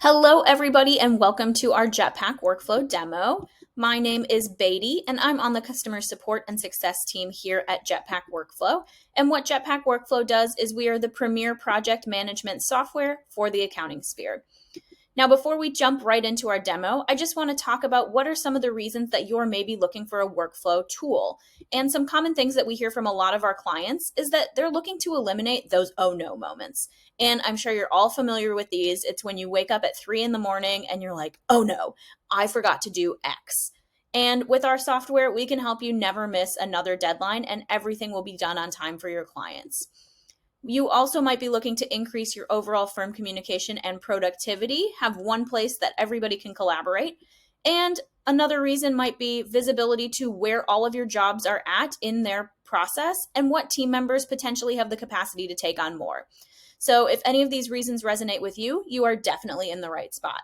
Hello, everybody, and welcome to our Jetpack workflow demo. My name is Beatty, and I'm on the customer support and success team here at Jetpack Workflow. And what Jetpack Workflow does is we are the premier project management software for the accounting sphere. Now, before we jump right into our demo, I just want to talk about what are some of the reasons that you're maybe looking for a workflow tool. And some common things that we hear from a lot of our clients is that they're looking to eliminate those oh no moments. And I'm sure you're all familiar with these. It's when you wake up at 3 in the morning and you're like, oh no, I forgot to do X. And with our software, we can help you never miss another deadline and everything will be done on time for your clients. You also might be looking to increase your overall firm communication and productivity, have one place that everybody can collaborate. And another reason might be visibility to where all of your jobs are at in their process and what team members potentially have the capacity to take on more. So if any of these reasons resonate with you, you are definitely in the right spot.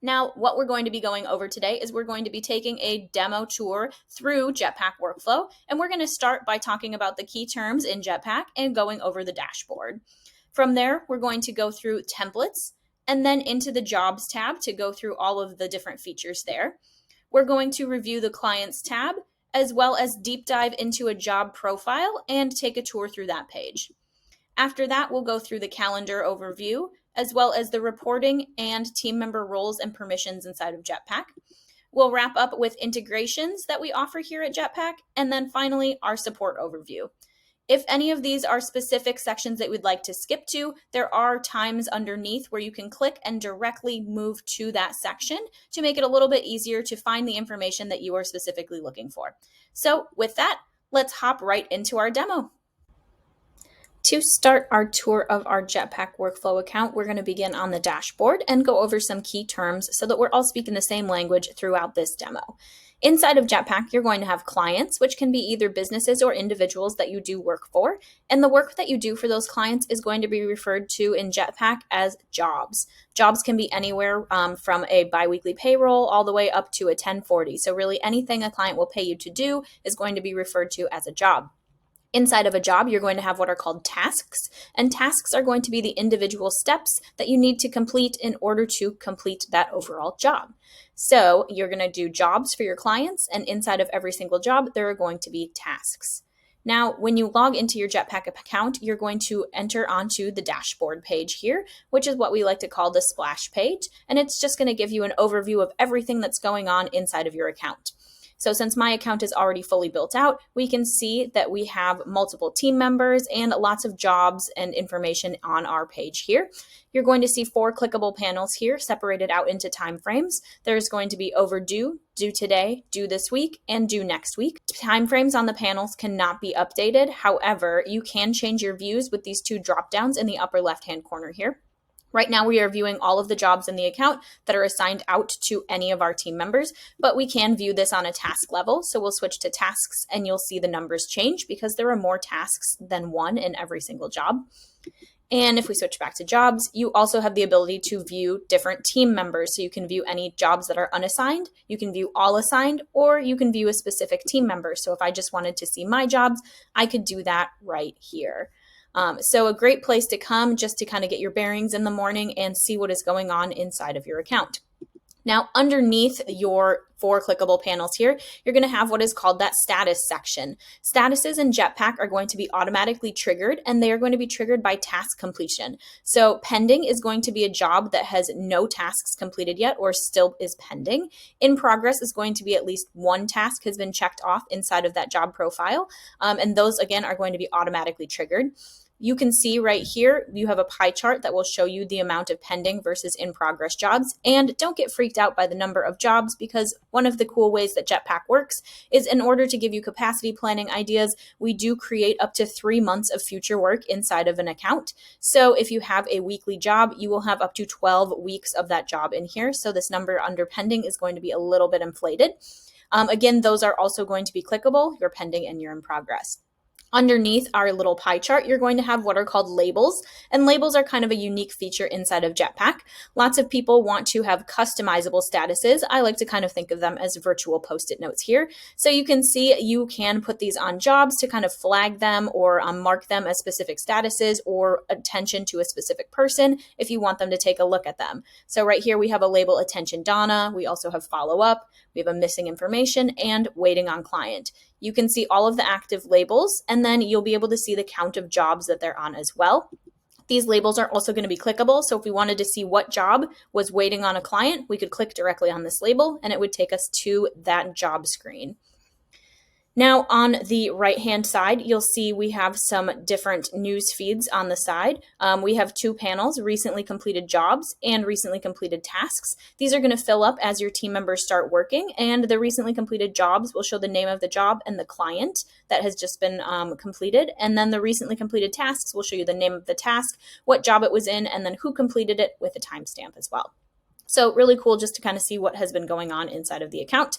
Now, what we're going to be going over today is we're going to be taking a demo tour through Jetpack Workflow, and we're going to start by talking about the key terms in Jetpack and going over the dashboard. From there, we're going to go through templates and then into the Jobs tab to go through all of the different features there. We're going to review the Clients tab, as well as deep dive into a job profile and take a tour through that page. After that, we'll go through the calendar overview, as well as the reporting and team member roles and permissions inside of Jetpack. We'll wrap up with integrations that we offer here at Jetpack, and then finally, our support overview. If any of these are specific sections that we'd like to skip to, there are times underneath where you can click and directly move to that section to make it a little bit easier to find the information that you are specifically looking for. So with that, let's hop right into our demo. To start our tour of our Jetpack workflow account, we're going to begin on the dashboard and go over some key terms so that we're all speaking the same language throughout this demo. Inside of Jetpack, you're going to have clients, which can be either businesses or individuals that you do work for. And the work that you do for those clients is going to be referred to in Jetpack as jobs. Jobs can be anywhere from a biweekly payroll all the way up to a 1040. So really anything a client will pay you to do is going to be referred to as a job. Inside of a job, you're going to have what are called tasks, and tasks are going to be the individual steps that you need to complete in order to complete that overall job. So you're going to do jobs for your clients, and inside of every single job, there are going to be tasks. Now, when you log into your Jetpack account, you're going to enter onto the dashboard page here, which is what we like to call the splash page, and it's just going to give you an overview of everything that's going on inside of your account. So since my account is already fully built out, we can see that we have multiple team members and lots of jobs and information on our page here. You're going to see 4 clickable panels here separated out into time frames. There's going to be overdue, due today, due this week, and due next week. Time frames on the panels cannot be updated. However, you can change your views with these 2 drop downs in the upper left-hand corner here. Right now, we are viewing all of the jobs in the account that are assigned out to any of our team members, but we can view this on a task level. So we'll switch to tasks and you'll see the numbers change because there are more tasks than one in every single job. And if we switch back to jobs, you also have the ability to view different team members. So you can view any jobs that are unassigned, you can view all assigned, or you can view a specific team member. So if I just wanted to see my jobs, I could do that right here. So a great place to come just to kind of get your bearings in the morning and see what is going on inside of your account. Now, underneath your 4 clickable panels here, you're going to have what is called that status section. Statuses in Jetpack are going to be automatically triggered, and they are going to be triggered by task completion. So pending is going to be a job that has no tasks completed yet or still is pending. In progress is going to be at least 1 task has been checked off inside of that job profile, and those, again, are going to be automatically triggered. You can see right here, you have a pie chart that will show you the amount of pending versus in progress jobs. And don't get freaked out by the number of jobs because one of the cool ways that Jetpack works is in order to give you capacity planning ideas, we do create up to 3 months of future work inside of an account. So if you have a weekly job, you will have up to 12 weeks of that job in here. So this number under pending is going to be a little bit inflated. Again, those are also going to be clickable, your pending and your in progress. Underneath our little pie chart, you're going to have what are called labels, and labels are kind of a unique feature inside of Jetpack. Lots of people want to have customizable statuses. I like to kind of think of them as virtual post-it notes here. So you can see you can put these on jobs to kind of flag them or mark them as specific statuses or attention to a specific person if you want them to take a look at them. So right here we have a label, attention Donna. We also have follow up. We have a missing information and waiting on client. You can see all of the active labels, and then you'll be able to see the count of jobs that they're on as well. These labels are also going to be clickable, so if we wanted to see what job was waiting on a client, we could click directly on this label, and it would take us to that job screen. Now on the right-hand side, you'll see we have some different news feeds on the side. We have two panels, recently completed jobs and recently completed tasks. These are going to fill up as your team members start working, and the recently completed jobs will show the name of the job and the client that has just been completed. And then the recently completed tasks will show you the name of the task, what job it was in, and then who completed it with a timestamp as well. So really cool just to kind of see what has been going on inside of the account.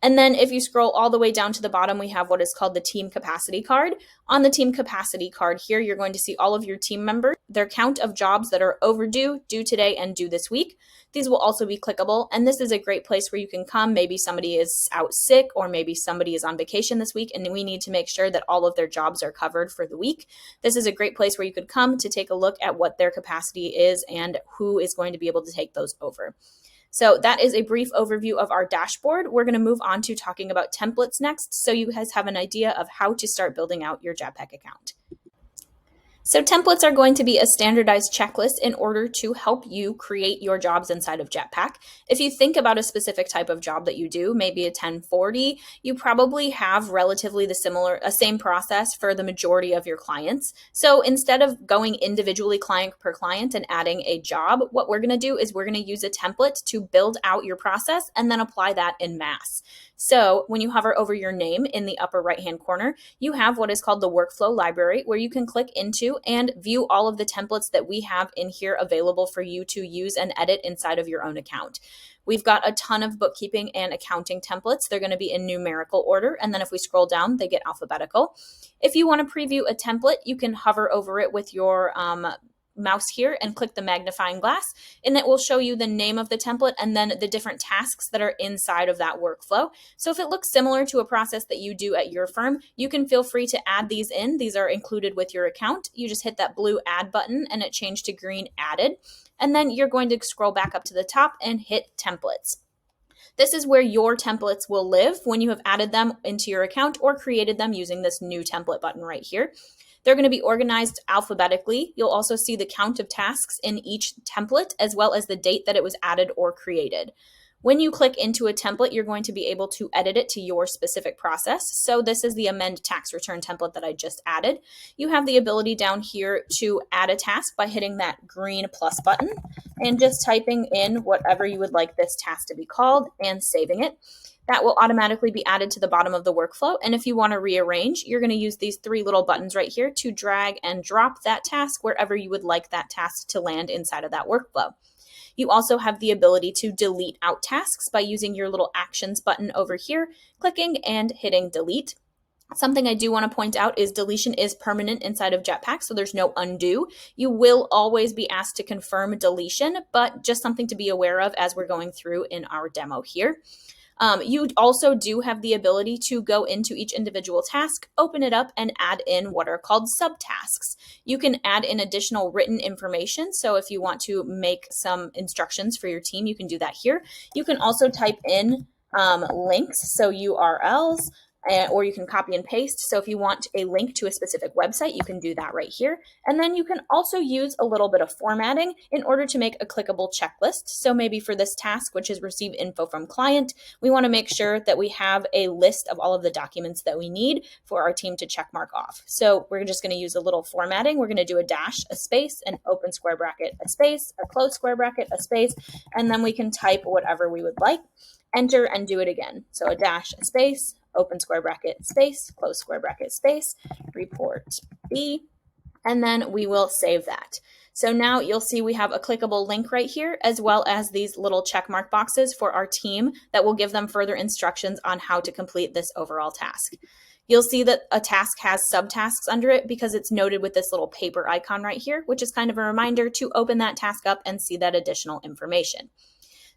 And then if you scroll all the way down to the bottom, we have what is called the team capacity card. On the team capacity card here, you're going to see all of your team members, their count of jobs that are overdue, due today, and due this week. These will also be clickable, and this is a great place where you can come. Maybe somebody is out sick, or maybe somebody is on vacation this week, and we need to make sure that all of their jobs are covered for the week. This is a great place where you could come to take a look at what their capacity is and who is going to be able to take those over. So that is a brief overview of our dashboard. We're going to move on to talking about templates next, so you guys have an idea of how to start building out your Jetpack account. So templates are going to be a standardized checklist in order to help you create your jobs inside of Jetpack. If you think about a specific type of job that you do, maybe a 1040, you probably have relatively the same process for the majority of your clients. So instead of going individually client per client and adding a job, what we're going to do is we're going to use a template to build out your process and then apply that in mass. So when you hover over your name in the upper right-hand corner, you have what is called the workflow library, where you can click into and view all of the templates that we have in here available for you to use and edit inside of your own account. We've got a ton of bookkeeping and accounting templates. They're going to be in numerical order, and then if we scroll down, they get alphabetical. If you want to preview a template, you can hover over it with your mouse here and click the magnifying glass, and it will show you the name of the template and then the different tasks that are inside of that workflow. So if it looks similar to a process that you do at your firm, you can feel free to add these in. These are included with your account. You just hit that blue add button and it changed to green added. And then you're going to scroll back up to the top and hit templates. This is where your templates will live when you have added them into your account or created them using this new template button right here. They're going to be organized alphabetically. You'll also see the count of tasks in each template, as well as the date that it was added or created. When you click into a template, you're going to be able to edit it to your specific process. So this is the amend tax return template that I just added. You have the ability down here to add a task by hitting that green plus button and just typing in whatever you would like this task to be called and saving it. That will automatically be added to the bottom of the workflow. And if you want to rearrange, you're going to use these three little buttons right here to drag and drop that task wherever you would like that task to land inside of that workflow. You also have the ability to delete out tasks by using your little actions button over here, clicking and hitting delete. Something I do want to point out is deletion is permanent inside of Jetpack, so there's no undo. You will always be asked to confirm deletion, but just something to be aware of as we're going through in our demo here. You also do have the ability to go into each individual task, open it up, and add in what are called subtasks. You can add in additional written information. So if you want to make some instructions for your team, you can do that here. You can also type in links, so URLs, or you can copy and paste. So if you want a link to a specific website, you can do that right here. And then you can also use a little bit of formatting in order to make a clickable checklist. So maybe for this task, which is receive info from client, we want to make sure that we have a list of all of the documents that we need for our team to check mark off. So we're just going to use a little formatting. We're going to do a dash, a space, an open square bracket, a space, a close square bracket, a space, and then we can type whatever we would like, enter, and do it again. So a dash, a space, open square bracket, space, close square bracket, space, report B, and then we will save that. So now you'll see we have a clickable link right here, as well as these little check mark boxes for our team that will give them further instructions on how to complete this overall task. You'll see that a task has subtasks under it because it's noted with this little paper icon right here, which is kind of a reminder to open that task up and see that additional information.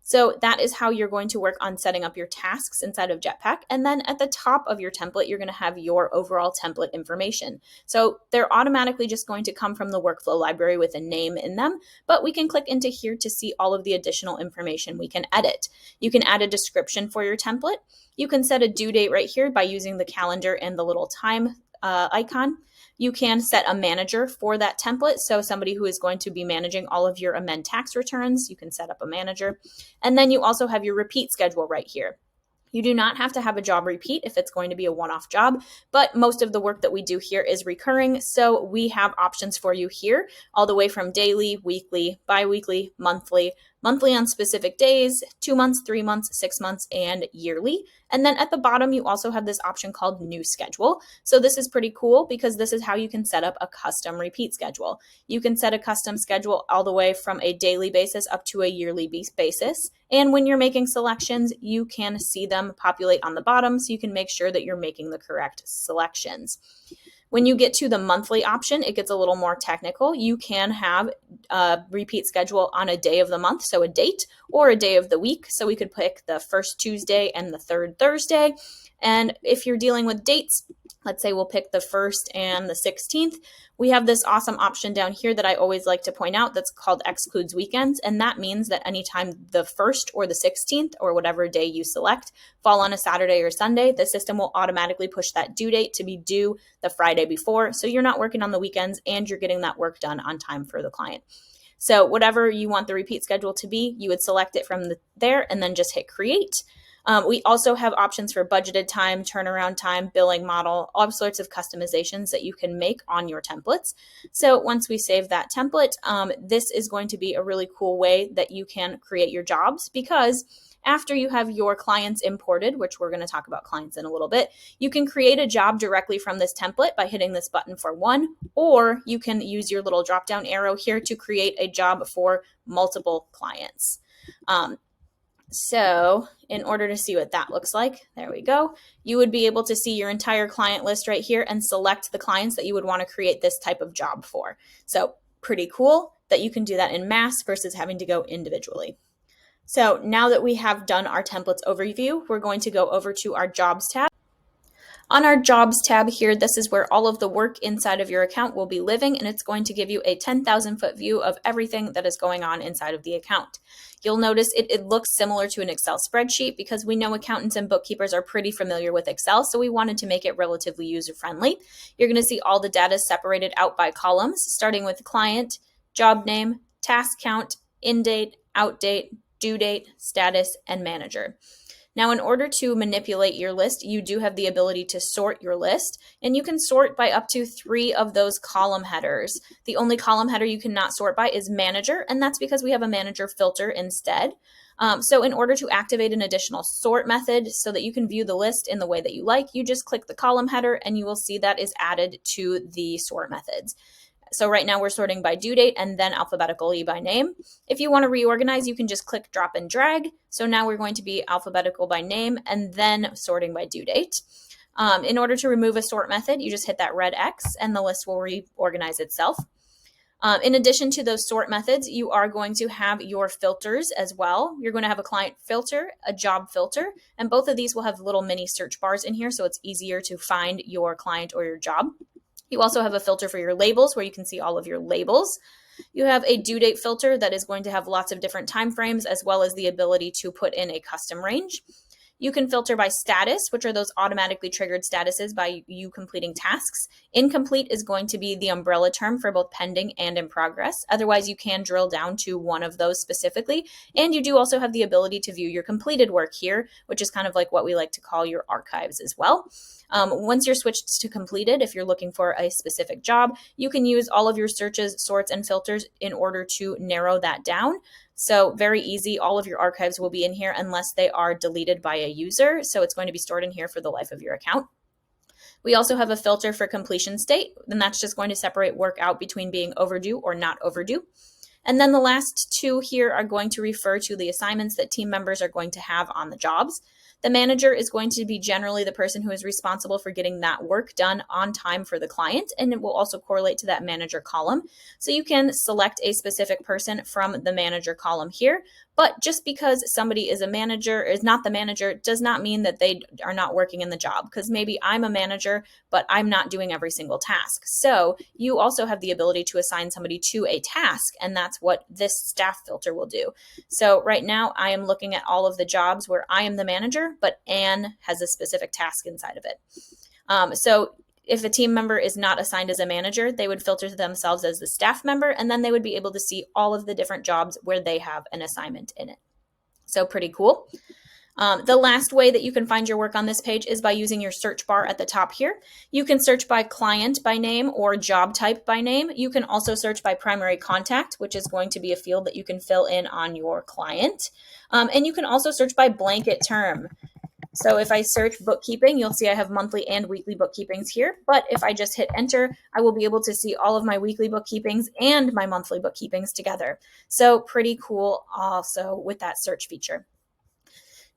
So that is how you're going to work on setting up your tasks inside of Jetpack. And then at the top of your template, you're going to have your overall template information. So they're automatically just going to come from the workflow library with a name in them, but we can click into here to see all of the additional information we can edit. You can add a description for your template. You can set a due date right here by using the calendar and the little time icon. You can set a manager for that template. So somebody who is going to be managing all of your amend tax returns, you can set up a manager. And then you also have your repeat schedule right here. You do not have to have a job repeat if it's going to be a one-off job, but most of the work that we do here is recurring. So we have options for you here, all the way from daily, weekly, bi-weekly, monthly on specific days, 2 months, 3 months, 6 months, and yearly. And then at the bottom, you also have this option called new schedule. So this is pretty cool because this is how you can set up a custom repeat schedule. You can set a custom schedule all the way from a daily basis up to a yearly basis. And when you're making selections, you can see them populate on the bottom so you can make sure that you're making the correct selections. When you get to the monthly option, it gets a little more technical. You can have a repeat schedule on a day of the month, so a date, or a day of the week. So we could pick the first Tuesday and the third Thursday. And if you're dealing with dates, let's say we'll pick the 1st and the 16th. We have this awesome option down here that I always like to point out that's called excludes weekends. And that means that anytime the 1st or the 16th or whatever day you select fall on a Saturday or Sunday, the system will automatically push that due date to be due the Friday before. So you're not working on the weekends and you're getting that work done on time for the client. So whatever you want the repeat schedule to be, you would select it from there and then just hit create. We also have options for budgeted time, turnaround time, billing model, all sorts of customizations that you can make on your templates. So once we save that template, this is going to be a really cool way that you can create your jobs, because after you have your clients imported, which we're going to talk about clients in a little bit, you can create a job directly from this template by hitting this button for one, or you can use your little drop-down arrow here to create a job for multiple clients. So in order to see what that looks like, there we go, you would be able to see your entire client list right here and select the clients that you would want to create this type of job for. So pretty cool that you can do that in mass versus having to go individually. So now that we have done our templates overview, we're going to go over to our jobs tab. On our jobs tab here, this is where all of the work inside of your account will be living, and it's going to give you a 10,000 foot view of everything that is going on inside of the account. You'll notice it looks similar to an Excel spreadsheet because we know accountants and bookkeepers are pretty familiar with Excel, so we wanted to make it relatively user-friendly. You're going to see all the data separated out by columns, starting with client, job name, task count, in date, out date, due date, status, and manager. Now, in order to manipulate your list, you do have the ability to sort your list, and you can sort by up to 3 of those column headers. The only column header you cannot sort by is manager, and that's because we have a manager filter instead. So in order to activate an additional sort method so that you can view the list in the way that you like, you just click the column header and you will see that is added to the sort methods. So right now we're sorting by due date and then alphabetically by name. If you want to reorganize, you can just click drop and drag. So now we're going to be alphabetical by name and then sorting by due date. In order to remove a sort method, you just hit that red X and the list will reorganize itself. In addition to those sort methods, you are going to have your filters as well. You're going to have a client filter, a job filter, and both of these will have little mini search bars in here so it's easier to find your client or your job. You also have a filter for your labels where you can see all of your labels. You have a due date filter that is going to have lots of different time frames as well as the ability to put in a custom range. You can filter by status, which are those automatically triggered statuses by you completing tasks. Incomplete is going to be the umbrella term for both pending and in progress. Otherwise, you can drill down to one of those specifically. And you do also have the ability to view your completed work here, which is kind of like what we like to call your archives as well. Once you're switched to completed, if you're looking for a specific job, you can use all of your searches, sorts, and filters in order to narrow that down. So very easy. All of your archives will be in here unless they are deleted by a user. So it's going to be stored in here for the life of your account. We also have a filter for completion state, and that's just going to separate work out between being overdue or not overdue. And then the last two here are going to refer to the assignments that team members are going to have on the jobs. The manager is going to be generally the person who is responsible for getting that work done on time for the client, and it will also correlate to that manager column. So you can select a specific person from the manager column here, but just because somebody is a manager, is not the manager, does not mean that they are not working in the job, because maybe I'm a manager, but I'm not doing every single task. So you also have the ability to assign somebody to a task, and that's what this staff filter will do. So right now I am looking at all of the jobs where I am the manager, but Anne has a specific task inside of it. So if a team member is not assigned as a manager, they would filter themselves as the staff member, and then they would be able to see all of the different jobs where they have an assignment in it. So pretty cool. The last way that you can find your work on this page is by using your search bar at the top here. You can search by client by name or job type by name. You can also search by primary contact, which is going to be a field that you can fill in on your client. And you can also search by blanket term. So if I search bookkeeping, you'll see I have monthly and weekly bookkeepings here. But if I just hit enter, I will be able to see all of my weekly bookkeepings and my monthly bookkeepings together. So pretty cool also with that search feature.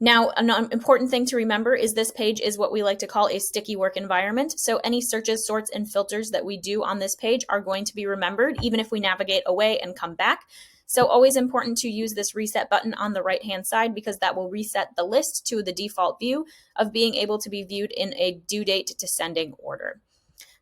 Now, an important thing to remember is this page is what we like to call a sticky work environment. So any searches, sorts, and filters that we do on this page are going to be remembered, even if we navigate away and come back. So always important to use this reset button on the right-hand side, because that will reset the list to the default view of being able to be viewed in a due date descending order.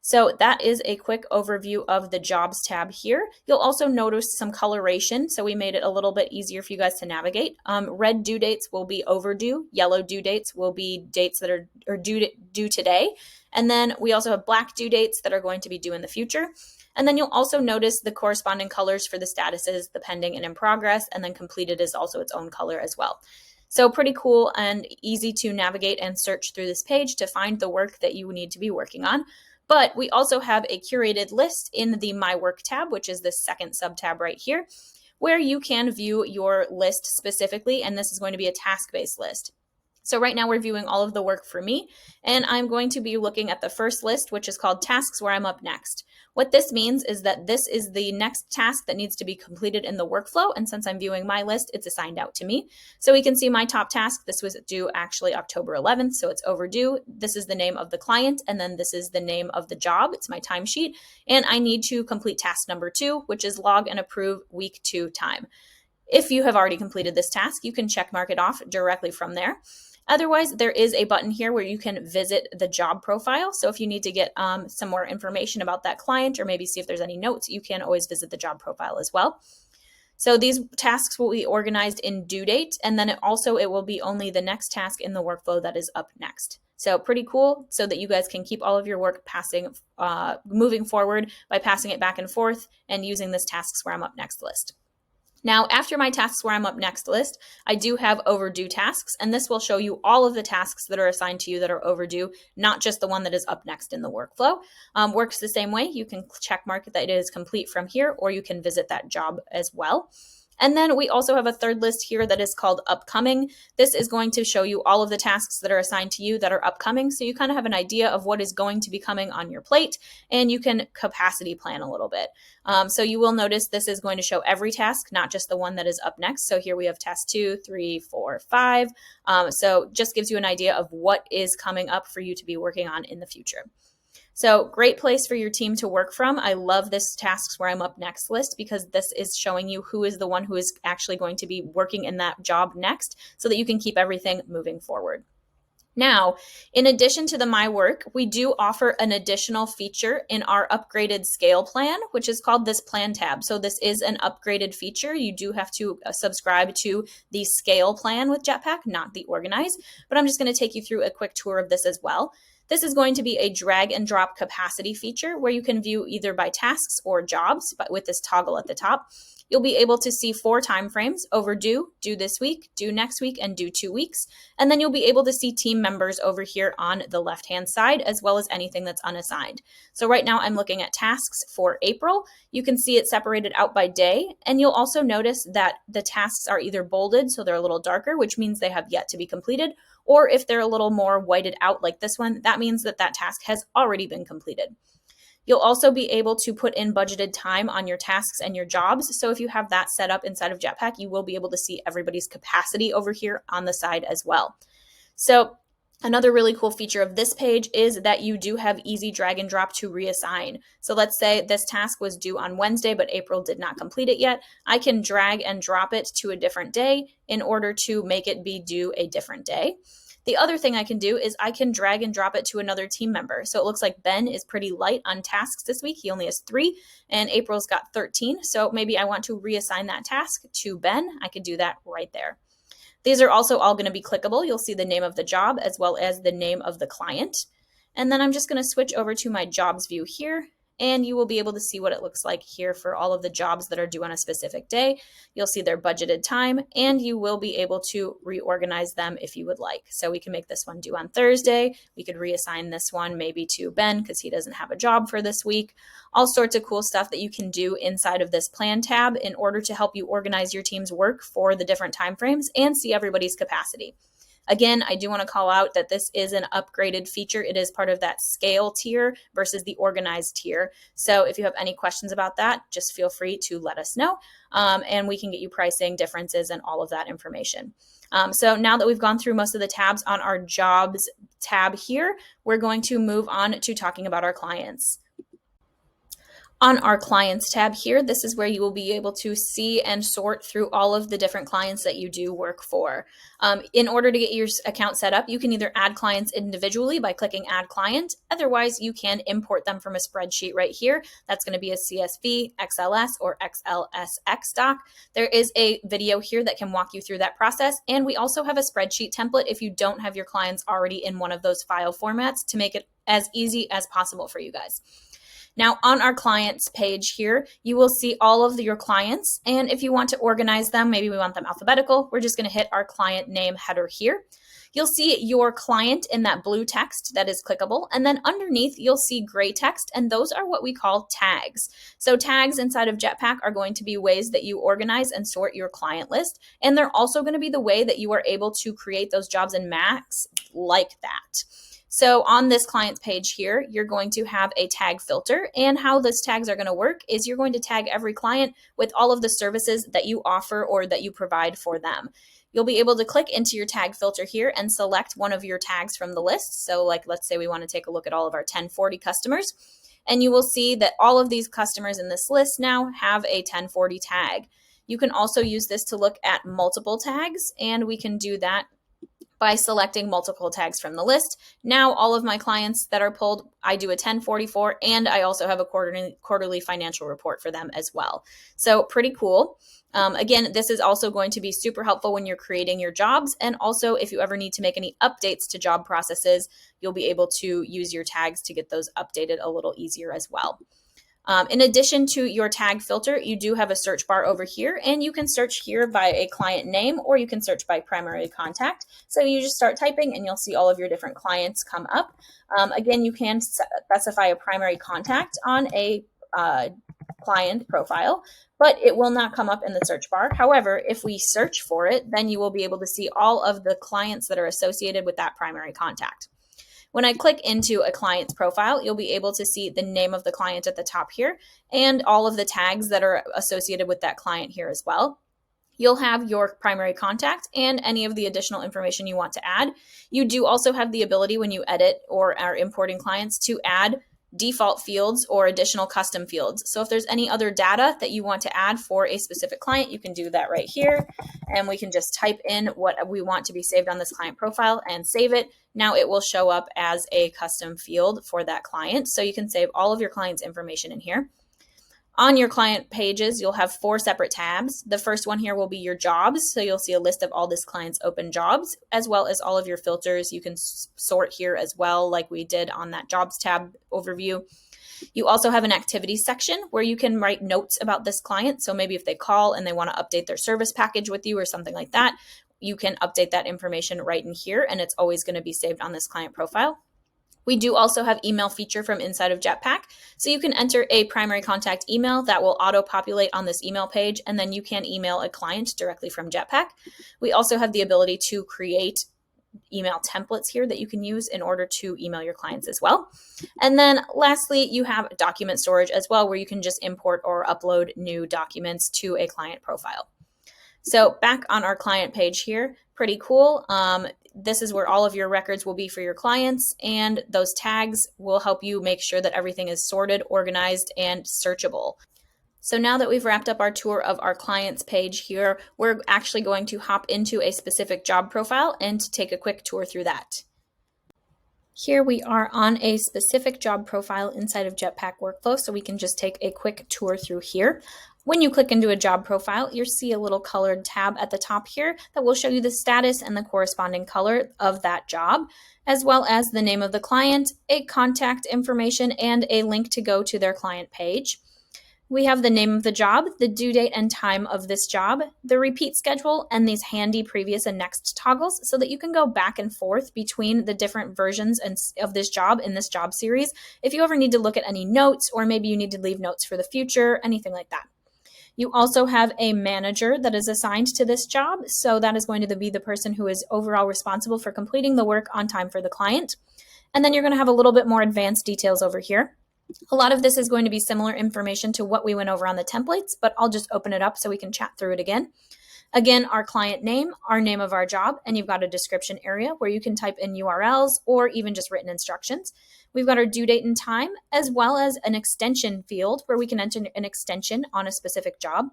So that is a quick overview of the jobs tab here. You'll also notice some coloration, so we made it a little bit easier for you guys to navigate. Red due dates will be overdue. Yellow due dates will be dates that are due today. And then we also have black due dates that are going to be due in the future. And then you'll also notice the corresponding colors for the statuses, the pending and in progress, and then completed is also its own color as well. So pretty cool and easy to navigate and search through this page to find the work that you need to be working on. But we also have a curated list in the My Work tab, which is the second sub-tab right here, where you can view your list specifically, and this is going to be a task-based list. So right now we're viewing all of the work for me, and I'm going to be looking at the first list, which is called Tasks, where I'm up next. What this means is that this is the next task that needs to be completed in the workflow, and since I'm viewing my list, it's assigned out to me. So we can see my top task. This was due actually October 11th, so it's overdue. This is the name of the client, and then this is the name of the job. It's my timesheet, and I need to complete task number 2, which is log and approve week 2 time. If you have already completed this task, you can check mark it off directly from there. Otherwise, there is a button here where you can visit the job profile. So if you need to get some more information about that client, or maybe see if there's any notes, you can always visit the job profile as well. So these tasks will be organized in due date, and then it will be only the next task in the workflow that is up next. So pretty cool, so that you guys can keep all of your work moving forward by passing it back and forth and using this tasks where I'm up next list. Now, after my tasks where I'm up next list, I do have overdue tasks, and this will show you all of the tasks that are assigned to you that are overdue, not just the one that is up next in the workflow. Works the same way. You can check mark that it is complete from here, or you can visit that job as well. And then we also have a third list here that is called upcoming. This is going to show you all of the tasks that are assigned to you that are upcoming, so you kind of have an idea of what is going to be coming on your plate, and you can capacity plan a little bit. So you will notice this is going to show every task, not just the one that is up next. So here we have task 2, 3, 4, 5. So just gives you an idea of what is coming up for you to be working on in the future. So great place for your team to work from. I love this tasks where I'm up next list, because this is showing you who is the one who is actually going to be working in that job next, so that you can keep everything moving forward. Now, in addition to the My Work, we do offer an additional feature in our upgraded scale plan, which is called this plan tab. So this is an upgraded feature. You do have to subscribe to the scale plan with Jetpack, not the organize, but I'm just going to take you through a quick tour of this as well. This is going to be a drag and drop capacity feature where you can view either by tasks or jobs, but with this toggle at the top. You'll be able to see 4 time frames: overdue, due this week, due next week, and due 2 weeks. And then you'll be able to see team members over here on the left-hand side, as well as anything that's unassigned. So right now I'm looking at tasks for April. You can see it separated out by day, and you'll also notice that the tasks are either bolded, so they're a little darker, which means they have yet to be completed, or if they're a little more whited out like this one, that means that that task has already been completed. You'll also be able to put in budgeted time on your tasks and your jobs. So if you have that set up inside of Jetpack, you will be able to see everybody's capacity over here on the side as well. So another really cool feature of this page is that you do have easy drag and drop to reassign. So let's say this task was due on Wednesday, but April did not complete it yet. I can drag and drop it to a different day in order to make it be due a different day. The other thing I can do is I can drag and drop it to another team member. So it looks like Ben is pretty light on tasks this week. He only has 3 and April's got 13. So maybe I want to reassign that task to Ben. I could do that right there. These are also all going to be clickable. You'll see the name of the job as well as the name of the client. And then I'm just going to switch over to my jobs view here, and you will be able to see what it looks like here for all of the jobs that are due on a specific day. You'll see their budgeted time, and you will be able to reorganize them if you would like. So we can make this one due on Thursday. We could reassign this one maybe to Ben because he doesn't have a job for this week. All sorts of cool stuff that you can do inside of this plan tab in order to help you organize your team's work for the different timeframes and see everybody's capacity. Again, I do want to call out that this is an upgraded feature. It is part of that scale tier versus the organized tier. So if you have any questions about that, just feel free to let us know, and we can get you pricing differences and all of that information. So now that we've gone through most of the tabs on our jobs tab here, we're going to move on to talking about our clients. On our clients tab here, this is where you will be able to see and sort through all of the different clients that you do work for. In order to get your account set up, you can either add clients individually by clicking add client. Otherwise, you can import them from a spreadsheet right here. That's going to be a CSV, XLS, or XLSX doc. There is a video here that can walk you through that process. And we also have a spreadsheet template if you don't have your clients already in one of those file formats to make it as easy as possible for you guys. Now on our clients page here, you will see all of your clients. And if you want to organize them, maybe we want them alphabetical, we're just going to hit our client name header here. You'll see your client in that blue text that is clickable. And then underneath, you'll see gray text. And those are what we call tags. So tags inside of Jetpack are going to be ways that you organize and sort your client list. And they're also going to be the way that you are able to create those jobs in Max like that. So on this client's page here, you're going to have a tag filter, and how those tags are going to work is you're going to tag every client with all of the services that you offer or that you provide for them. You'll be able to click into your tag filter here and select one of your tags from the list. So like, let's say we want to take a look at all of our 1040 customers, and you will see that all of these customers in this list now have a 1040 tag. You can also use this to look at multiple tags, and we can do that by selecting multiple tags from the list. Now all of my clients that are pulled, I do a 1044, and I also have a quarterly financial report for them as well. So pretty cool. Again, this is also going to be super helpful when you're creating your jobs. And also if you ever need to make any updates to job processes, you'll be able to use your tags to get those updated a little easier as well. In addition to your tag filter, you do have a search bar over here, and you can search here by a client name, or you can search by primary contact. So you just start typing and you'll see all of your different clients come up. Again, you can specify a primary contact on a client profile, but it will not come up in the search bar. However, if we search for it, then you will be able to see all of the clients that are associated with that primary contact. When I click into a client's profile, you'll be able to see the name of the client at the top here and all of the tags that are associated with that client here as well. You'll have your primary contact and any of the additional information you want to add. You do also have the ability when you edit or are importing clients to add default fields or additional custom fields. So if there's any other data that you want to add for a specific client, you can do that right here. And we can just type in what we want to be saved on this client profile and save it. Now it will show up as a custom field for that client. So you can save all of your client's information in here. On your client pages, you'll have 4 separate tabs. The first one here will be your jobs. So you'll see a list of all this client's open jobs, as well as all of your filters. You can sort here as well, like we did on that jobs tab overview. You also have an activities section where you can write notes about this client. So maybe if they call and they want to update their service package with you or something like that, you can update that information right in here, and it's always going to be saved on this client profile. We do also have email feature from inside of Jetpack. So you can enter a primary contact email that will auto-populate on this email page, and then you can email a client directly from Jetpack. We also have the ability to create email templates here that you can use in order to email your clients as well. And then lastly, you have document storage as well, where you can just import or upload new documents to a client profile. So back on our client page here, pretty cool. This is where all of your records will be for your clients, and those tags will help you make sure that everything is sorted, organized, and searchable. So now that we've wrapped up our tour of our clients page here, we're actually going to hop into a specific job profile and take a quick tour through that. Here we are on a specific job profile inside of Jetpack Workflow, so we can just take a quick tour through here. When you click into a job profile, you'll see a little colored tab at the top here that will show you the status and the corresponding color of that job, as well as the name of the client, a contact information, and a link to go to their client page. We have the name of the job, the due date and time of this job, the repeat schedule, and these handy previous and next toggles so that you can go back and forth between the different versions of this job in this job series if you ever need to look at any notes, or maybe you need to leave notes for the future, anything like that. You also have a manager that is assigned to this job, so that is going to be the person who is overall responsible for completing the work on time for the client. And then you're going to have a little bit more advanced details over here. A lot of this is going to be similar information to what we went over on the templates, but I'll just open it up so we can chat through it again. Again, our client name, our name of our job, and you've got a description area where you can type in URLs or even just written instructions. We've got our due date and time, as well as an extension field where we can enter an extension on a specific job.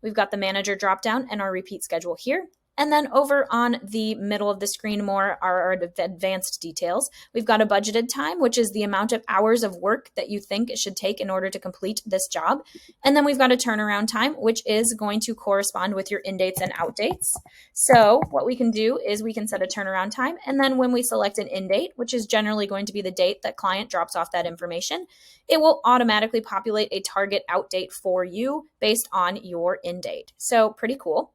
We've got the manager dropdown and our repeat schedule here. And then over on the middle of the screen more are our advanced details. We've got a budgeted time, which is the amount of hours of work that you think it should take in order to complete this job. And then we've got a turnaround time, which is going to correspond with your in dates and out dates. So what we can do is we can set a turnaround time. And then when we select an in date, which is generally going to be the date that client drops off that information, it will automatically populate a target out date for you based on your in date. So pretty cool.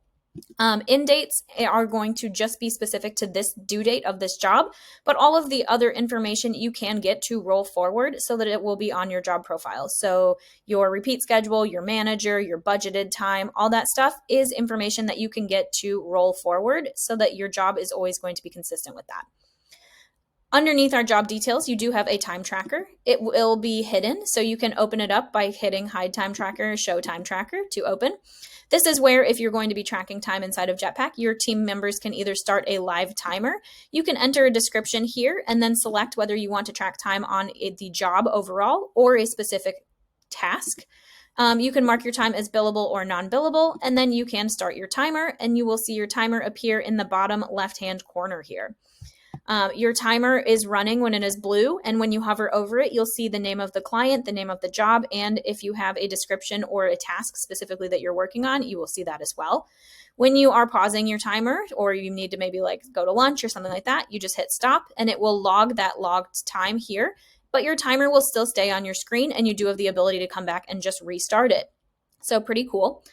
End dates are going to just be specific to this due date of this job, but all of the other information you can get to roll forward so that it will be on your job profile. So your repeat schedule, your manager, your budgeted time, all that stuff is information that you can get to roll forward so that your job is always going to be consistent with that. Underneath our job details, you do have a time tracker. It will be hidden, so you can open it up by hitting Hide Time Tracker, Show Time Tracker to open. This is where, if you're going to be tracking time inside of Jetpack, your team members can either start a live timer. You can enter a description here and then select whether you want to track time on the job overall or a specific task. You can mark your time as billable or non-billable, and then you can start your timer, and you will see your timer appear in the bottom left-hand corner here. Your timer is running when it is blue, and when you hover over it, you'll see the name of the client, the name of the job, and if you have a description or a task specifically that you're working on, you will see that as well. When you are pausing your timer, or you need to maybe like go to lunch or something like that, you just hit stop, and it will log that logged time here, but your timer will still stay on your screen, and you do have the ability to come back and just restart it. So pretty cool.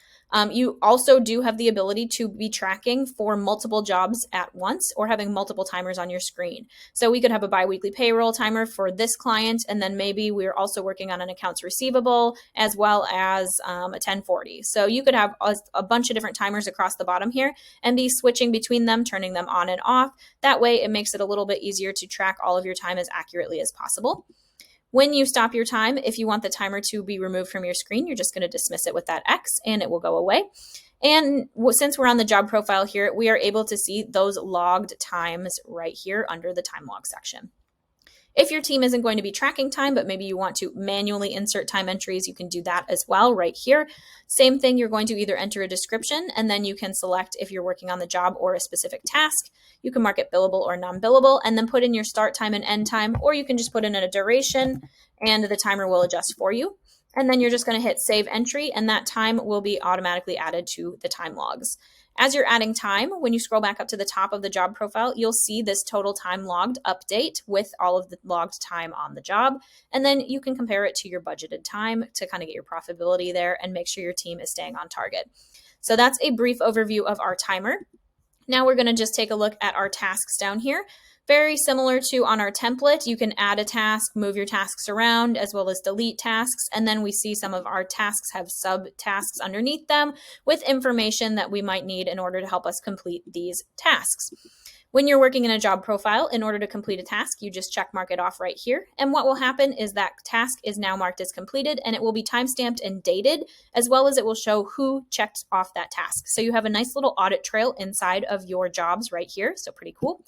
You also do have the ability to be tracking for multiple jobs at once or having multiple timers on your screen. So we could have a biweekly payroll timer for this client, and then maybe we're also working on an accounts receivable as well as a 1040. So you could have a bunch of different timers across the bottom here and be switching between them, turning them on and off. That way it makes it a little bit easier to track all of your time as accurately as possible. When you stop your time, if you want the timer to be removed from your screen, you're just going to dismiss it with that X and it will go away. And since we're on the job profile here, we are able to see those logged times right here under the time log section. If your team isn't going to be tracking time, but maybe you want to manually insert time entries, you can do that as well right here. Same thing, you're going to either enter a description, and then you can select if you're working on the job or a specific task. You can mark it billable or non-billable, and then put in your start time and end time, or you can just put in a duration, and the timer will adjust for you. And then you're just going to hit save entry, and that time will be automatically added to the time logs. As you're adding time, when you scroll back up to the top of the job profile, you'll see this total time logged update with all of the logged time on the job. And then you can compare it to your budgeted time to kind of get your profitability there and make sure your team is staying on target. So that's a brief overview of our timer. Now we're going to just take a look at our tasks down here. Very similar to on our template, you can add a task, move your tasks around, as well as delete tasks. And then we see some of our tasks have subtasks underneath them with information that we might need in order to help us complete these tasks. When you're working in a job profile, in order to complete a task, you just check mark it off right here. And what will happen is that task is now marked as completed, and it will be timestamped and dated, as well as it will show who checked off that task. So you have a nice little audit trail inside of your jobs right here. So pretty cool.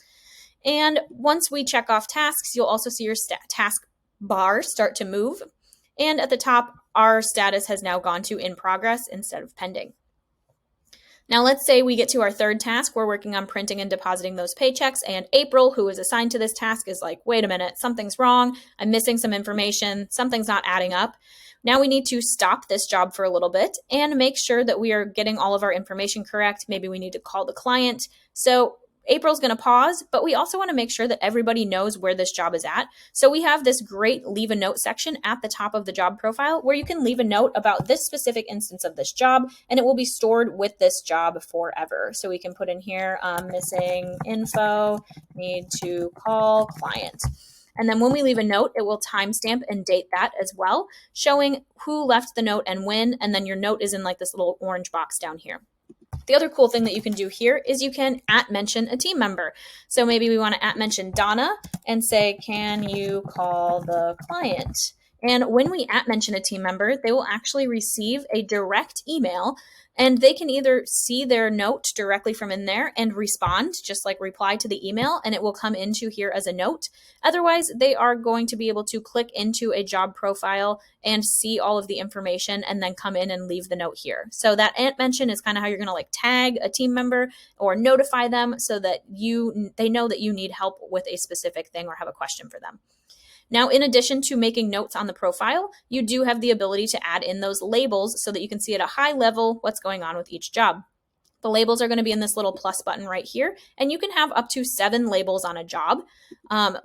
And once we check off tasks, you'll also see your task bar start to move. And at the top, our status has now gone to in progress instead of pending. Now let's say we get to our third task. We're working on printing and depositing those paychecks, and April, who is assigned to this task, is like, wait a minute, something's wrong. I'm missing some information. Something's not adding up. Now we need to stop this job for a little bit and make sure that we are getting all of our information correct. Maybe we need to call the client. So April's going to pause, but we also want to make sure that everybody knows where this job is at. So we have this great leave a note section at the top of the job profile where you can leave a note about this specific instance of this job, and it will be stored with this job forever. So we can put in here, missing info, need to call client. And then when we leave a note, it will timestamp and date that as well, showing who left the note and when, and then your note is in like this little orange box down here. The other cool thing that you can do here is you can @mention a team member. So maybe we want to @mention Donna and say, can you call the client? And when we @mention a team member, they will actually receive a direct email, and they can either see their note directly from in there and respond, just like reply to the email, and it will come into here as a note. Otherwise, they are going to be able to click into a job profile and see all of the information and then come in and leave the note here. So that @mention is kind of how you're going to like tag a team member or notify them so that they know that you need help with a specific thing or have a question for them. Now, in addition to making notes on the profile, you do have the ability to add in those labels so that you can see at a high level what's going on with each job. The labels are going to be in this little plus button right here, and you can have up to 7 labels on a job.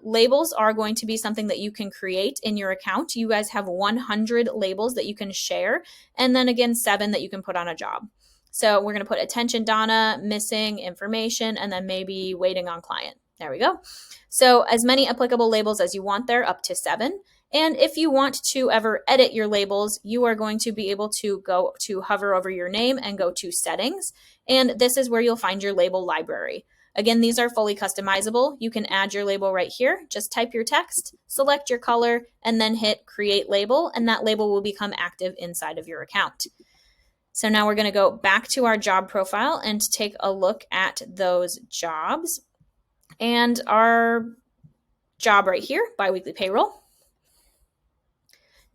Labels are going to be something that you can create in your account. You guys have 100 labels that you can share, and then again, 7 that you can put on a job. So we're going to put attention Donna, missing information, and then maybe waiting on client. There we go. So as many applicable labels as you want there, up to 7. And if you want to ever edit your labels, you are going to be able to go to hover over your name and go to settings. And this is where you'll find your label library. Again, these are fully customizable. You can add your label right here. Just type your text, select your color, and then hit create label, and that label will become active inside of your account. So now we're going to go back to our job profile and take a look at those jobs. And our job right here, biweekly payroll.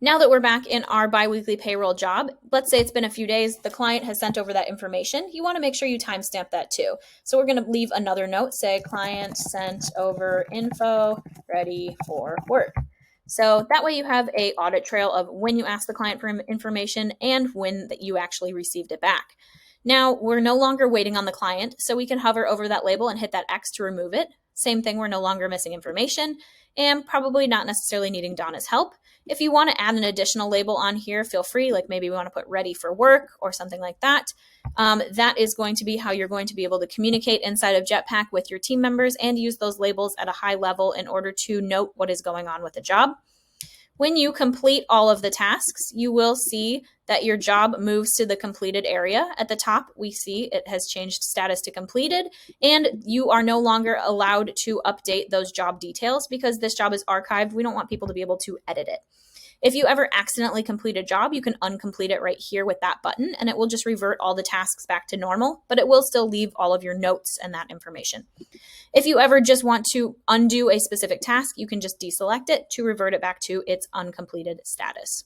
Now that we're back in our biweekly payroll job, let's say it's been a few days, the client has sent over that information. You want to make sure you timestamp that too. So we're going to leave another note, say client sent over info, ready for work. So that way you have an audit trail of when you asked the client for information and when that you actually received it back. Now, we're no longer waiting on the client, so we can hover over that label and hit that X to remove it. Same thing, we're no longer missing information and probably not necessarily needing Donna's help. If you want to add an additional label on here, feel free, like maybe we want to put ready for work or something like that. That is going to be how you're going to be able to communicate inside of Jetpack with your team members and use those labels at a high level in order to note what is going on with the job. When you complete all of the tasks, you will see that your job moves to the completed area. At the top, we see it has changed status to completed, and you are no longer allowed to update those job details because this job is archived. We don't want people to be able to edit it. If you ever accidentally complete a job, you can uncomplete it right here with that button, and it will just revert all the tasks back to normal, but it will still leave all of your notes and that information. If you ever just want to undo a specific task, you can just deselect it to revert it back to its uncompleted status.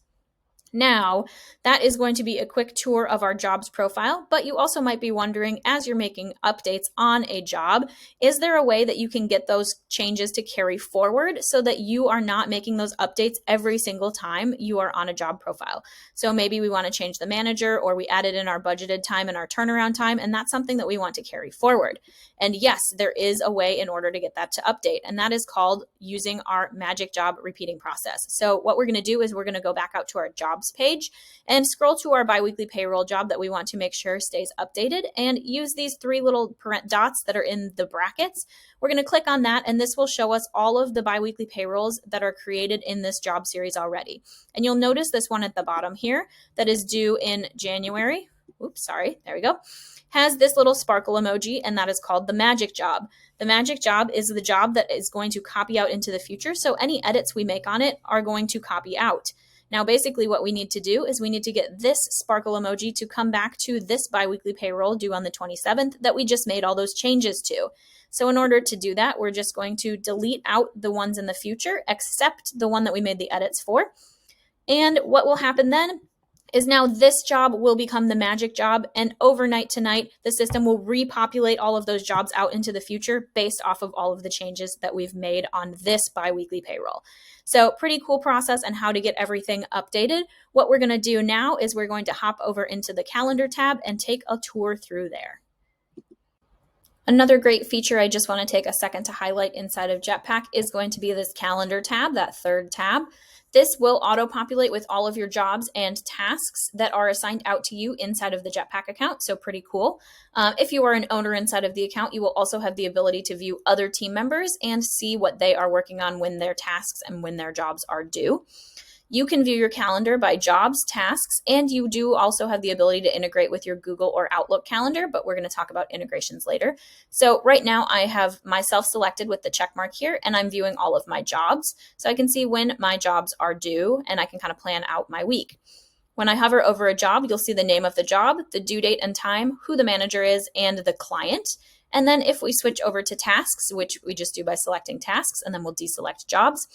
Now, that is going to be a quick tour of our jobs profile, but you also might be wondering, as you're making updates on a job, is there a way that you can get those changes to carry forward so that you are not making those updates every single time you are on a job profile? So maybe we want to change the manager, or we added in our budgeted time and our turnaround time, and that's something that we want to carry forward. And yes, there is a way in order to get that to update, and that is called using our magic job repeating process. So what we're going to do is we're going to go back out to our job jobs page and scroll to our biweekly payroll job that we want to make sure stays updated, and use these three little dots that are in the brackets. We're going to click on that, and this will show us all of the biweekly payrolls that are created in this job series already. And you'll notice this one at the bottom here that is due in January. Oops, sorry, there we go. Has this little sparkle emoji, and that is called the magic job. The magic job is the job that is going to copy out into the future, so any edits we make on it are going to copy out. Now, basically what we need to do is we need to get this sparkle emoji to come back to this biweekly payroll due on the 27th that we just made all those changes to. So in order to do that, we're just going to delete out the ones in the future, except the one that we made the edits for. And what will happen then is now this job will become the magic job, and overnight tonight, the system will repopulate all of those jobs out into the future based off of all of the changes that we've made on this biweekly payroll. So pretty cool process and how to get everything updated. What we're going to do now is we're going to hop over into the calendar tab and take a tour through there. Another great feature I just want to take a second to highlight inside of Jetpack is going to be this calendar tab, that third tab. This will auto-populate with all of your jobs and tasks that are assigned out to you inside of the Jetpack account, so pretty cool. If you are an owner inside of the account, you will also have the ability to view other team members and see what they are working on when their tasks and when their jobs are due. You can view your calendar by jobs, tasks, and you do also have the ability to integrate with your Google or Outlook calendar, but we're going to talk about integrations later. So right now I have myself selected with the check mark here, and I'm viewing all of my jobs. So I can see when my jobs are due, and I can kind of plan out my week. When I hover over a job, you'll see the name of the job, the due date and time, who the manager is, and the client. And then if we switch over to tasks, which we just do by selecting tasks, and then we'll deselect jobs,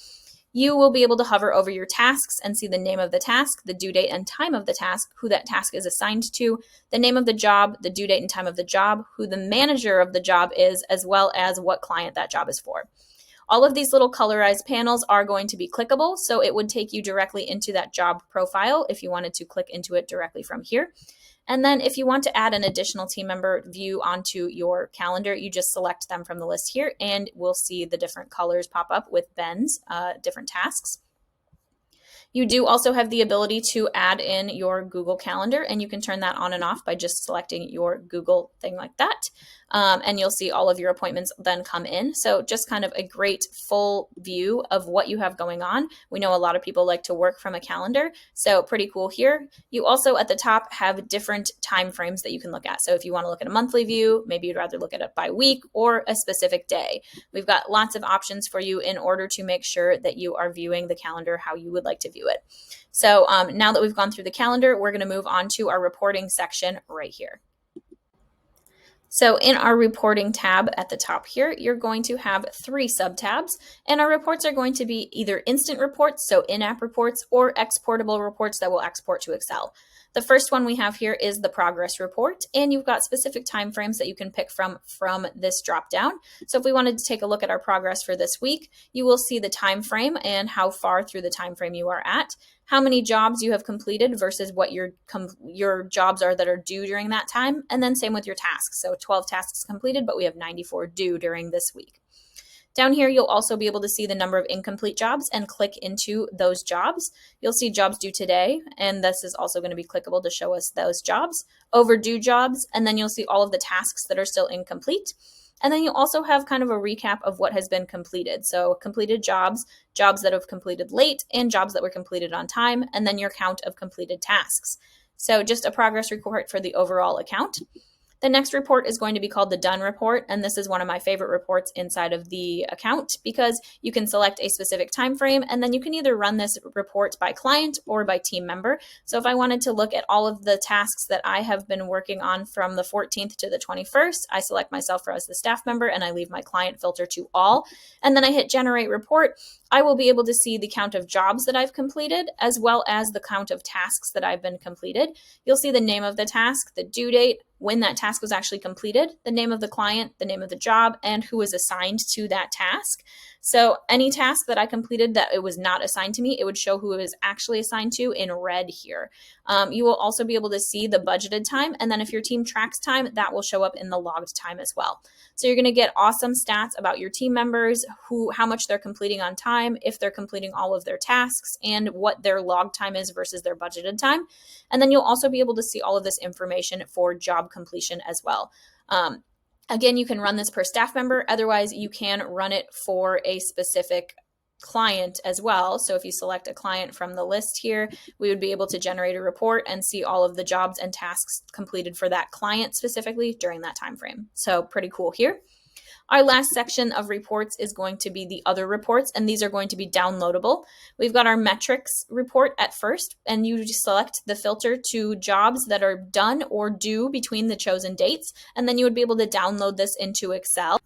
you will be able to hover over your tasks and see the name of the task, the due date and time of the task, who that task is assigned to, the name of the job, the due date and time of the job, who the manager of the job is, as well as what client that job is for. All of these little colorized panels are going to be clickable, so it would take you directly into that job profile if you wanted to click into it directly from here. And then if you want to add an additional team member view onto your calendar, you just select them from the list here, and we'll see the different colors pop up with Ben's different tasks. You do also have the ability to add in your Google Calendar, and you can turn that on and off by just selecting your Google thing like that. And you'll see all of your appointments then come in. So just kind of a great full view of what you have going on. We know a lot of people like to work from a calendar, so pretty cool here. You also at the top have different time frames that you can look at. So if you want to look at a monthly view, maybe you'd rather look at it by week or a specific day. We've got lots of options for you in order to make sure that you are viewing the calendar how you would like to view it. So now that we've gone through the calendar, we're going to move on to our reporting section right here. So in our reporting tab at the top here, you're going to have 3 sub-tabs, and our reports are going to be either instant reports, so in-app reports, or exportable reports that will export to Excel. The first one we have here is the progress report, and you've got specific timeframes that you can pick from this drop-down. So if we wanted to take a look at our progress for this week, you will see the time frame and how far through the time frame you are at, how many jobs you have completed versus what your jobs are that are due during that time, and then same with your tasks. So 12 tasks completed, but we have 94 due during this week. Down here, you'll also be able to see the number of incomplete jobs and click into those jobs. You'll see jobs due today, and this is also going to be clickable to show us those jobs, overdue jobs, and then you'll see all of the tasks that are still incomplete. And then you'll also have kind of a recap of what has been completed. So completed jobs, jobs that have completed late, and jobs that were completed on time, and then your count of completed tasks. So just a progress report for the overall account. The next report is going to be called the Done report, and this is one of my favorite reports inside of the account because you can select a specific time frame, and then you can either run this report by client or by team member. So if I wanted to look at all of the tasks that I have been working on from the 14th to the 21st, I select myself as the staff member and I leave my client filter to all, and then I hit Generate Report. I will be able to see the count of jobs that I've completed as well as the count of tasks that I've been completed. You'll see the name of the task, the due date, when that task was actually completed, the name of the client, the name of the job, and who is assigned to that task. So any task that I completed that it was not assigned to me, it would show who it was actually assigned to in red here. You will also be able to see the budgeted time, and then if your team tracks time, that will show up in the logged time as well. So you're going to get awesome stats about your team members, how much they're completing on time, if they're completing all of their tasks, and what their log time is versus their budgeted time. And then you'll also be able to see all of this information for job completion as well. Again, you can run this per staff member. Otherwise, you can run it for a specific client as well. So if you select a client from the list here, we would be able to generate a report and see all of the jobs and tasks completed for that client specifically during that time frame. So pretty cool here. Our last section of reports is going to be the other reports, and these are going to be downloadable. We've got our metrics report at first, and you just select the filter to jobs that are done or due between the chosen dates, and then you would be able to download this into Excel.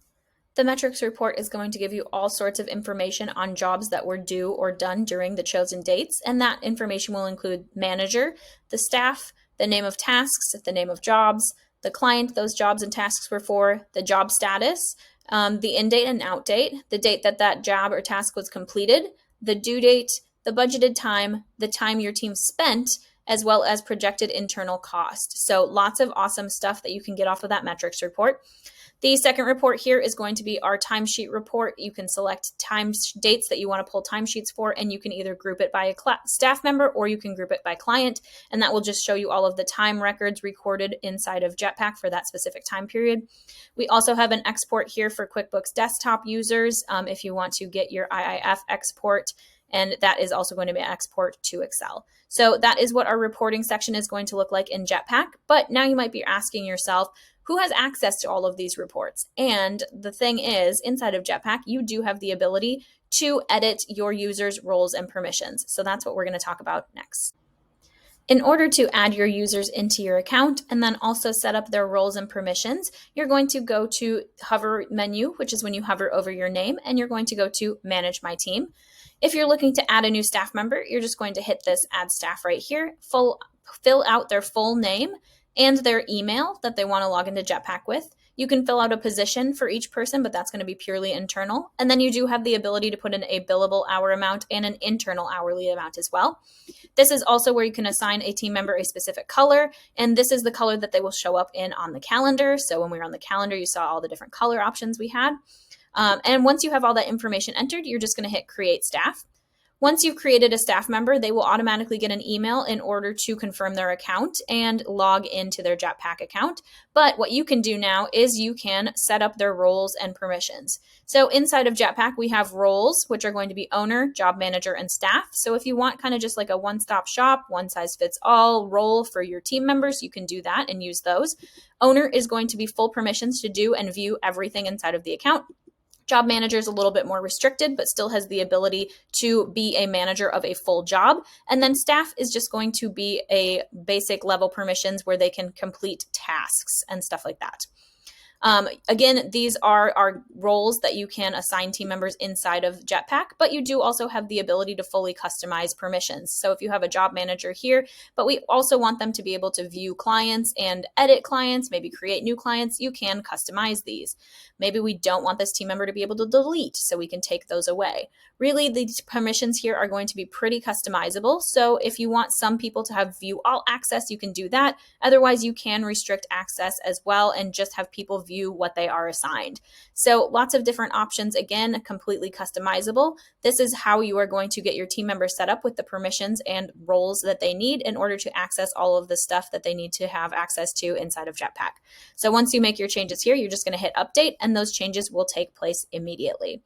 The metrics report is going to give you all sorts of information on jobs that were due or done during the chosen dates, and that information will include manager, the staff, the name of tasks, the name of jobs, the client those jobs and tasks were for, the job status, the in date and out date, the date that that job or task was completed, the due date, the budgeted time, the time your team spent, as well as projected internal cost. So lots of awesome stuff that you can get off of that metrics report. The second report here is going to be our timesheet report. You can select dates that you want to pull timesheets for, and you can either group it by a staff member or you can group it by client, and that will just show you all of the time records recorded inside of Jetpack for that specific time period. We also have an export here for QuickBooks Desktop users if you want to get your IIF export, and that is also going to be an export to Excel. So that is what our reporting section is going to look like in Jetpack. But now you might be asking yourself, who has access to all of these reports? And the thing is, inside of Jetpack, you do have the ability to edit your users' roles and permissions. So that's what we're going to talk about next. In order to add your users into your account and then also set up their roles and permissions, you're going to go to hover menu, which is when you hover over your name, and you're going to go to Manage My Team. If you're looking to add a new staff member, you're just going to hit this Add Staff right here, fill out their full name and their email that they want to log into Jetpack with. You can fill out a position for each person, but that's going to be purely internal. And then you do have the ability to put in a billable hour amount and an internal hourly amount as well. This is also where you can assign a team member a specific color, and this is the color that they will show up in on the calendar. So when we were on the calendar, you saw all the different color options we had. And once you have all that information entered, you're just going to hit Create Staff. Once you've created a staff member, they will automatically get an email in order to confirm their account and log into their Jetpack account. But what you can do now is you can set up their roles and permissions. So inside of Jetpack, we have roles, which are going to be owner, job manager, and staff. So if you want kind of just like a one-stop shop, one-size-fits-all role for your team members, you can do that and use those. Owner is going to be full permissions to do and view everything inside of the account. Job manager is a little bit more restricted, but still has the ability to be a manager of a full job. And then staff is just going to be a basic level permissions where they can complete tasks and stuff like that. Again, these are our roles that you can assign team members inside of Jetpack, but you do also have the ability to fully customize permissions. So if you have a job manager here, but we also want them to be able to view clients and edit clients, maybe create new clients, you can customize these. Maybe we don't want this team member to be able to delete, so we can take those away. Really, these permissions here are going to be pretty customizable. So if you want some people to have view all access, you can do that. Otherwise, you can restrict access as well and just have people view what they are assigned. So lots of different options, again, completely customizable. This is how you are going to get your team members set up with the permissions and roles that they need in order to access all of the stuff that they need to have access to inside of Jetpack. So once you make your changes here, you're just going to hit update and those changes will take place immediately.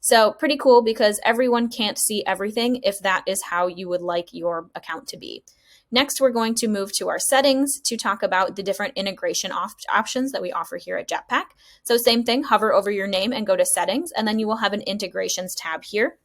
So pretty cool because everyone can't see everything if that is how you would like your account to be. Next, we're going to move to our settings to talk about the different integration options that we offer here at Jetpack. So same thing, hover over your name and go to settings, and then you will have an integrations tab here.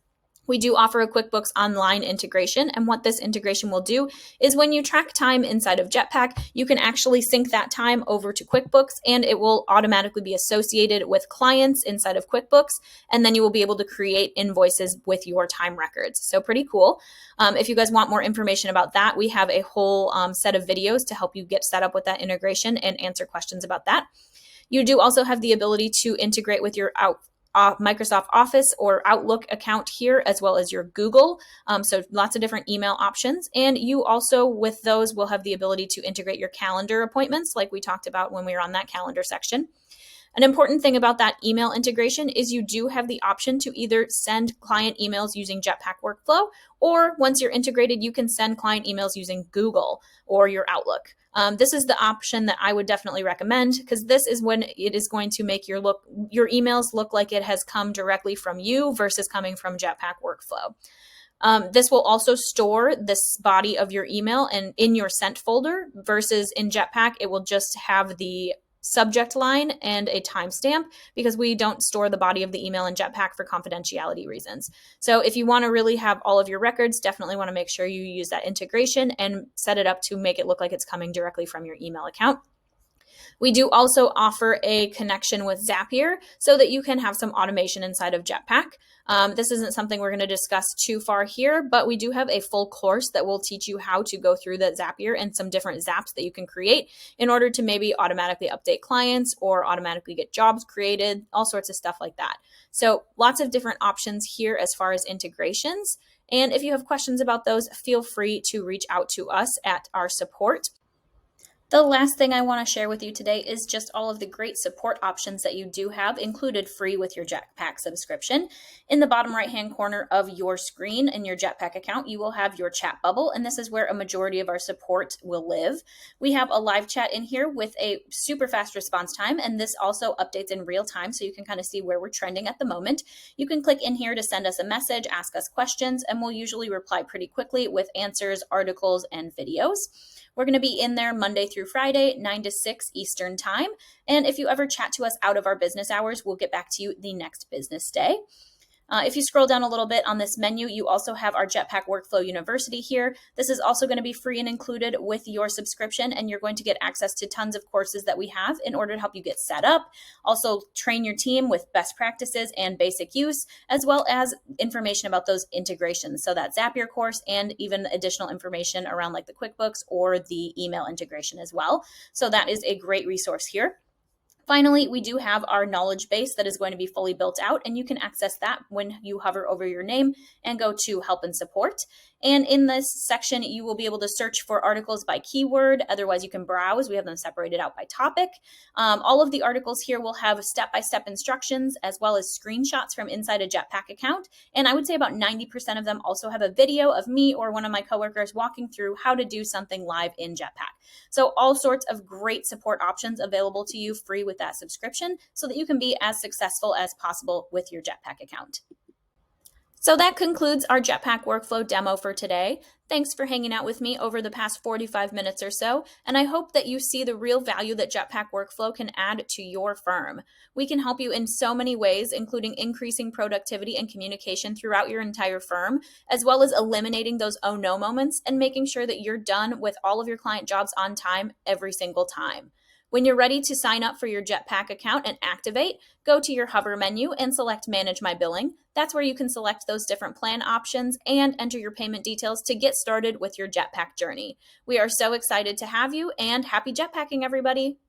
We do offer a QuickBooks Online integration, and what this integration will do is when you track time inside of Jetpack, you can actually sync that time over to QuickBooks, and it will automatically be associated with clients inside of QuickBooks, and then you will be able to create invoices with your time records. So pretty cool. If you guys want more information about that, we have a whole set of videos to help you get set up with that integration and answer questions about that. You do also have the ability to integrate with your Microsoft Office or Outlook account here, as well as your Google. So lots of different email options. And you also, with those, will have the ability to integrate your calendar appointments, like we talked about when we were on that calendar section. An important thing about that email integration is you do have the option to either send client emails using Jetpack Workflow, or once you're integrated, you can send client emails using Google or your Outlook. This is the option that I would definitely recommend, because this is when it is going to make your emails look like it has come directly from you versus coming from Jetpack Workflow. This will also store this body of your email and in your sent folder, versus in Jetpack, it will just have the subject line and a timestamp, because we don't store the body of the email in Jetpack for confidentiality reasons. So if you want to really have all of your records, definitely want to make sure you use that integration and set it up to make it look like it's coming directly from your email account. We do also offer a connection with Zapier so that you can have some automation inside of Jetpack. This isn't something we're going to discuss too far here, but we do have a full course that will teach you how to go through that Zapier and some different zaps that you can create in order to maybe automatically update clients or automatically get jobs created, all sorts of stuff like that. So lots of different options here as far as integrations. And if you have questions about those, feel free to reach out to us at our support. The last thing I want to share with you today is just all of the great support options that you do have included free with your Jetpack subscription. In the bottom right-hand corner of your screen in your Jetpack account, you will have your chat bubble, and this is where a majority of our support will live. We have a live chat in here with a super fast response time, and this also updates in real time, so you can kind of see where we're trending at the moment. You can click in here to send us a message, ask us questions, and we'll usually reply pretty quickly with answers, articles, and videos. We're going to be in there Monday through Friday, 9 to 6 Eastern time. And if you ever chat to us out of our business hours, we'll get back to you the next business day. If you scroll down a little bit on this menu, you also have our Jetpack Workflow University here. This is also going to be free and included with your subscription, and you're going to get access to tons of courses that we have in order to help you get set up, also train your team with best practices and basic use, as well as information about those integrations. So that Zapier course and even additional information around like the QuickBooks or the email integration as well. So that is a great resource here. Finally, we do have our knowledge base that is going to be fully built out, and you can access that when you hover over your name and go to help and support. And in this section, you will be able to search for articles by keyword. Otherwise, you can browse. We have them separated out by topic. All of the articles here will have step-by-step instructions as well as screenshots from inside a Jetpack account. And I would say about 90% of them also have a video of me or one of my coworkers walking through how to do something live in Jetpack. So all sorts of great support options available to you free with that subscription so that you can be as successful as possible with your Jetpack account. So that concludes our Jetpack workflow demo for today. Thanks for hanging out with me over the past 45 minutes or so, and I hope that you see the real value that Jetpack workflow can add to your firm. We can help you in so many ways, including increasing productivity and communication throughout your entire firm, as well as eliminating those oh no moments and making sure that you're done with all of your client jobs on time every single time. When you're ready to sign up for your Jetpack account and activate, go to your hover menu and select Manage My Billing. That's where you can select those different plan options and enter your payment details to get started with your Jetpack journey. We are so excited to have you, and happy Jetpacking, everybody!